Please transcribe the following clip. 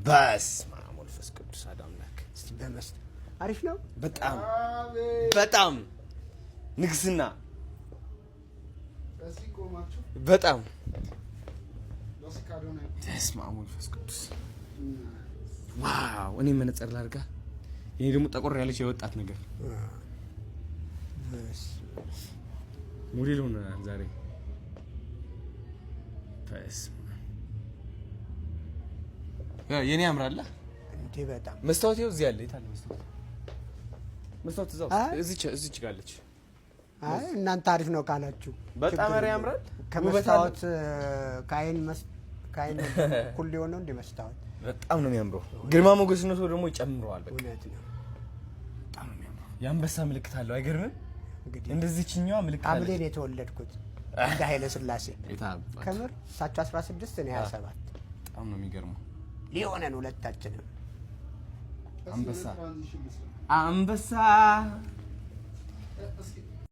በስመ አብ ወመንፈስ ቅዱስ አዳምላክ እስቲ በመስት አሪፍ ነው በጣም በጣም ንግስና በጣም በስመ አብ ወመንፈስ ቅዱስ ዋው እኔ መነጽር ላድርጋ ይሄ ደግሞ ጠቆር ያለች የወጣት ነገር ሞዴል ሆነ ዛሬ የኔ ያምራል እንዴ በጣም መስታወት ይኸው እዚህ አለ የታለ መስታወት እዛው እዚች ጋለች አይ እናንተ አሪፍ ነው ካላችሁ በጣም ያምራል ከመስታወት ካይን ሁሉ የሆነው እንደ መስታወት በጣም ነው የሚያምረው ግርማ ሞገስነቱ ደግሞ ይጨምረዋል በቃ እውነት ነው በጣም ነው የሚያምረው የአንበሳ ምልክት አለው አይገርምም እንግዲህ እንደዚህኛዋ ምልክት አለ አብሌን የተወለድኩት እንደ ኃይለ ሥላሴ ከምር ሳቸው 16 ነው 27 በጣም ነው የሚገርመው ሊሆነን ሁለታችንም አንበሳ